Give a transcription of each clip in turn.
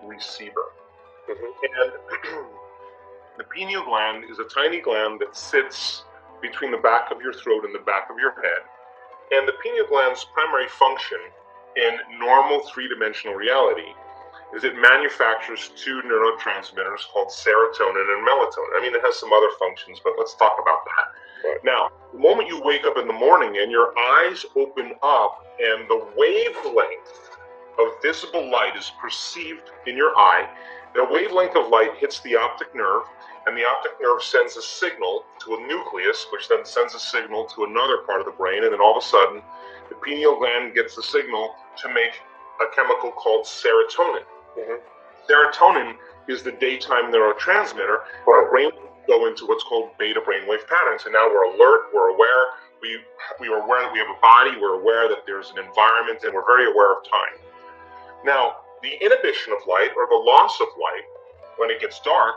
receiver. And the pineal gland is a tiny gland that sits between the back of your throat and the back of your head. And the pineal gland's primary function in normal three-dimensional reality is it manufactures two neurotransmitters called serotonin and melatonin. I mean, it has some other functions, but let's talk about that. Right. Now, the moment you wake up in the morning and your eyes open up and the wavelength of visible light is perceived in your eye, the wavelength of light hits the optic nerve, and the optic nerve sends a signal to a nucleus, which then sends a signal to another part of the brain, and then all of a sudden, the pineal gland gets the signal to make a chemical called serotonin. Serotonin is the daytime neurotransmitter. Our brain go into what's called beta brainwave patterns, and now we're alert, we're aware, we are aware that we have a body, we're aware that there's an environment, and we're very aware of time. Now, the inhibition of light, or the loss of light, when it gets dark,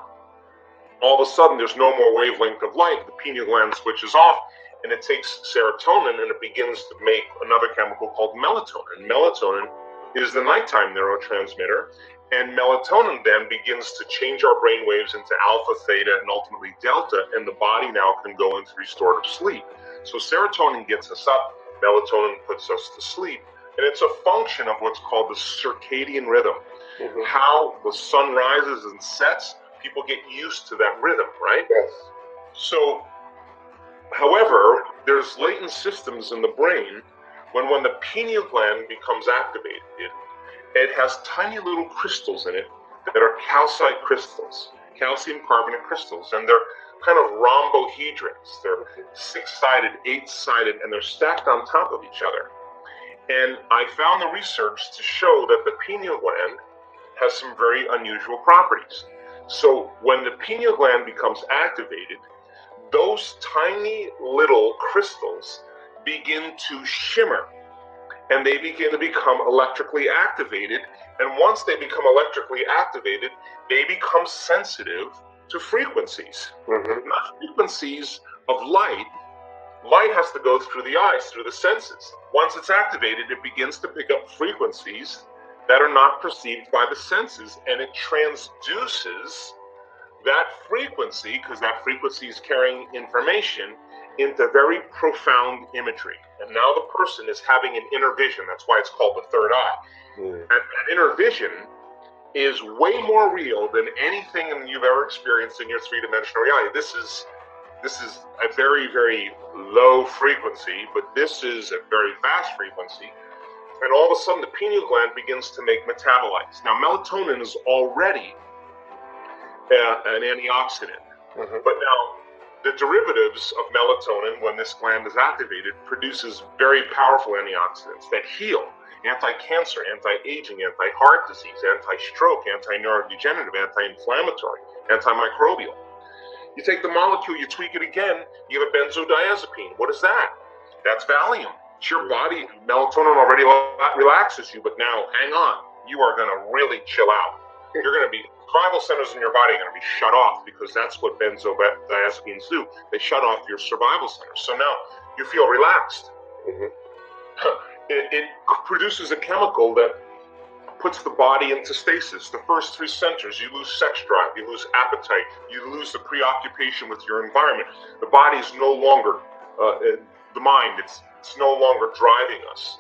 all of a sudden there's no more wavelength of light, the pineal gland switches off, and it takes serotonin and it begins to make another chemical called melatonin. Melatonin is the nighttime neurotransmitter, and melatonin then begins to change our brain waves into alpha, theta, and ultimately delta, and the body now can go into restorative sleep. So serotonin gets us up, melatonin puts us to sleep, and it's a function of what's called the circadian rhythm. How the sun rises and sets, people get used to that rhythm, right? Yes. So, however, there's latent systems in the brain when the pineal gland becomes activated, it has tiny little crystals in it that are calcite crystals, calcium carbonate crystals, and they're kind of rhombohedrons. They're 6-sided, 8-sided, and they're stacked on top of each other. And I found the research to show that the pineal gland has some very unusual properties. So when the pineal gland becomes activated, those tiny little crystals begin to shimmer, and they begin to become electrically activated. And once they become electrically activated, they become sensitive to frequencies. Not frequencies of light. Light has to go through the eyes, through the senses. Once it's activated, it begins to pick up frequencies that are not perceived by the senses, and it transduces that frequency, because that frequency is carrying information, into very profound imagery. And now the person is having an inner vision. That's why it's called the third eye. And that inner vision is way more real than anything you've ever experienced in your three-dimensional reality. This is a very, very low frequency, but this is a very fast frequency. And all of a sudden, the pineal gland begins to make metabolites. Now, melatonin is already an antioxidant, but now the derivatives of melatonin, when this gland is activated, produces very powerful antioxidants that heal: anti-cancer, anti-aging, anti-heart disease, anti-stroke, anti-neurodegenerative, anti-inflammatory, antimicrobial. You take the molecule, you tweak it again, you have a benzodiazepine. What is that? That's Valium. It's your body. Melatonin already relaxes you, but now, hang on. You are going to really chill out. You're going to be, survival centers in your body are going to be shut off, because that's what benzodiazepines do. They shut off your survival centers. So now you feel relaxed. It produces a chemical that puts the body into stasis. The first 3 centers, you lose sex drive, you lose appetite, you lose the preoccupation with your environment. The body is no longer, the mind, it's no longer driving us.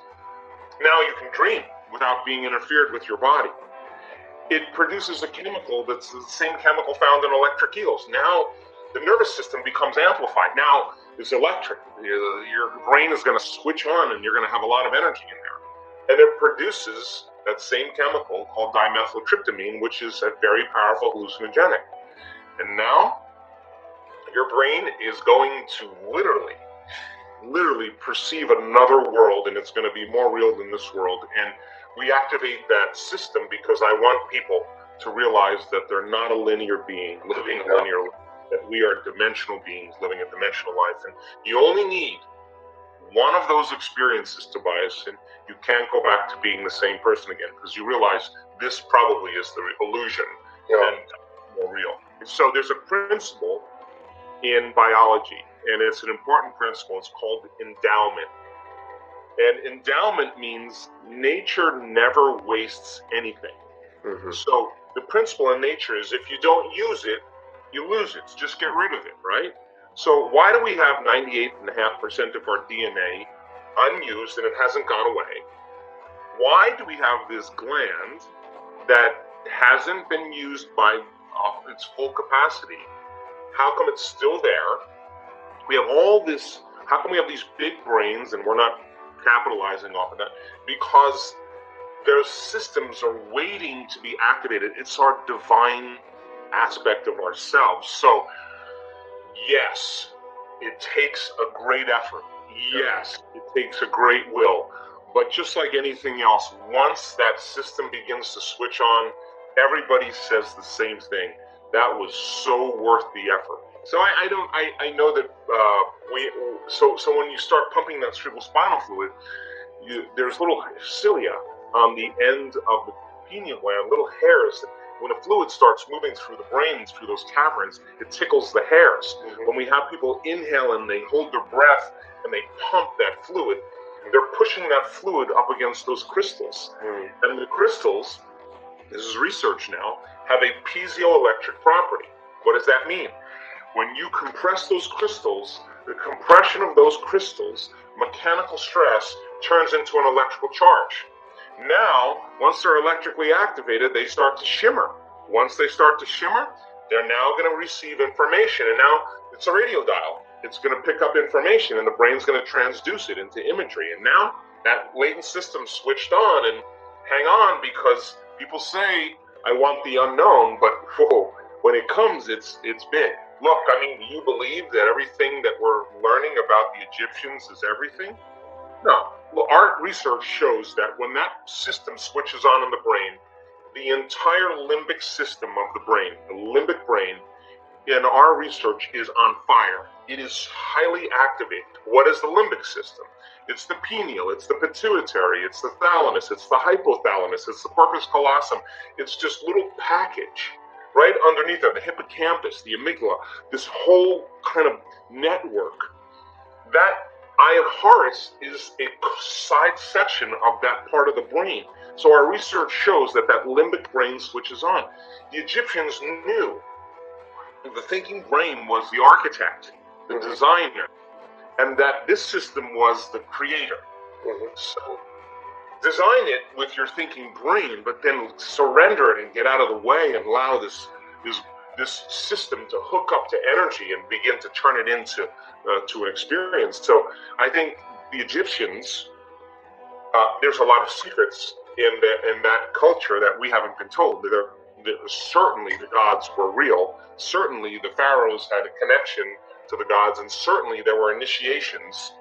Now you can dream without being interfered with your body. It produces a chemical that's the same chemical found in electric eels. Now the nervous system becomes amplified. Now it's electric. Your brain is going to switch on, and you're going to have a lot of energy in there. And it produces that same chemical called dimethyltryptamine, which is a very powerful hallucinogenic. And now your brain is going to literally perceive another world, and it's going to be more real than this world. And we activate that system because I want people to realize that they're not a linear being living a linear life, that we are dimensional beings living a dimensional life. And you only need one of those experiences, Tobias, and you can't go back to being the same person again, because you realize this probably is the illusion and more real. So there's a principle in biology, and it's an important principle. It's called endowment. And endowment means nature never wastes anything. So the principle in nature is if you don't use it, you lose it. So just get rid of it, right? So why do we have 98.5% of our DNA unused and it hasn't gone away? Why do we have this gland that hasn't been used by its full capacity? How come it's still there? We have all this, how come we have these big brains and we're not capitalizing off of that? Because those systems are waiting to be activated. It's our divine aspect of ourselves. So, yes, it takes a great effort. Yes, it takes a great will. But just like anything else, once that system begins to switch on, everybody says the same thing. That was so worth the effort. So I know that so when you start pumping that cerebrospinal fluid, there's little cilia on the end of the pineal gland, little hairs. When the fluid starts moving through the brain, through those caverns, it tickles the hairs. When we have people inhale and they hold their breath and they pump that fluid, they're pushing that fluid up against those crystals. And the crystals, this is research now, have a piezoelectric property. What does that mean? When you compress those crystals, the compression of those crystals, mechanical stress, turns into an electrical charge. Now, once they're electrically activated, they start to shimmer. Once they start to shimmer, they're now going to receive information. And now it's a radio dial. It's going to pick up information, and the brain's going to transduce it into imagery. And now that latent system switched on, and hang on, because people say, I want the unknown, but whoa, when it comes, it's big. Look, I mean, do you believe that everything that we're learning about the Egyptians is everything? No. Well, our research shows that when that system switches on in the brain, the entire limbic system of the brain, the limbic brain, in our research is on fire. It is highly activated. What is the limbic system? It's the pineal, it's the pituitary, it's the thalamus, it's the hypothalamus, it's the corpus callosum. It's just little package. Right underneath there, the hippocampus, the amygdala, this whole kind of network. That eye of Horus is a side section of that part of the brain. So our research shows that that limbic brain switches on. The Egyptians knew the thinking brain was the architect, the designer, and that this system was the creator. So design it with your thinking brain, but then surrender it and get out of the way and allow this system to hook up to energy and begin to turn it into to an experience. So I think the Egyptians, there's a lot of secrets in that culture that we haven't been told. Certainly the gods were real. Certainly the pharaohs had a connection to the gods, and certainly there were initiations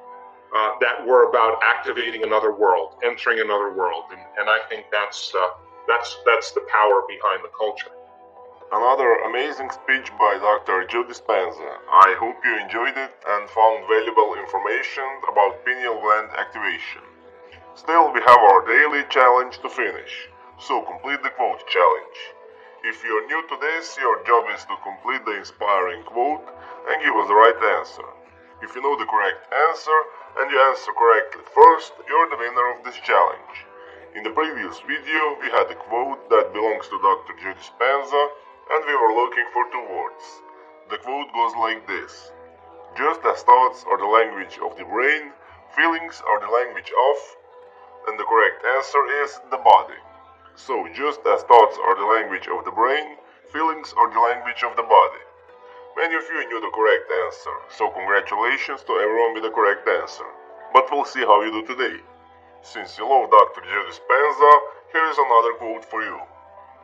that were about activating another world, entering another world, and I think that's the power behind the culture. Another amazing speech by Dr. Dispenza. I hope you enjoyed it and found valuable information about pineal gland activation. Still, we have our daily challenge to finish, so complete the quote challenge. If you're new to this, your job is to complete the inspiring quote and give us the right answer. If you know the correct answer and you answer correctly first, you're the winner of this challenge. In the previous video, we had a quote that belongs to Dr. Dispenza, and we were looking for two words. The quote goes like this: just as thoughts are the language of the brain, feelings are the language of, and the correct answer is the body. So, just as thoughts are the language of the brain, feelings are the language of the body. Many of you knew the correct answer, so congratulations to everyone with the correct answer. But we'll see how you do today. Since you love Dr. Dispenza, here is another quote for you.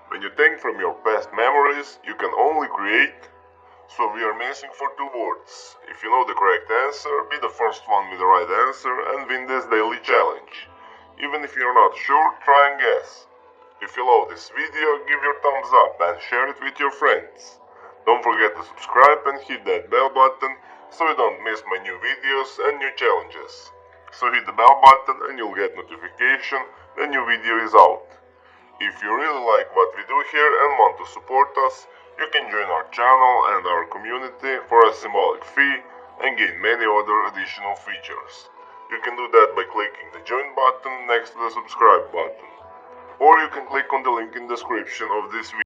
When you think from your past memories, you can only create. So we are missing for two words. If you know the correct answer, be the first one with the right answer and win this daily challenge. Even if you're not sure, try and guess. If you love this video, give your thumbs up and share it with your friends. Don't forget to subscribe and hit that bell button so you don't miss my new videos and new challenges. So hit the bell button and you'll get notification when new video is out. If you really like what we do here and want to support us, you can join our channel and our community for a symbolic fee and gain many other additional features. You can do that by clicking the join button next to the subscribe button. Or you can click on the link in the description of this video.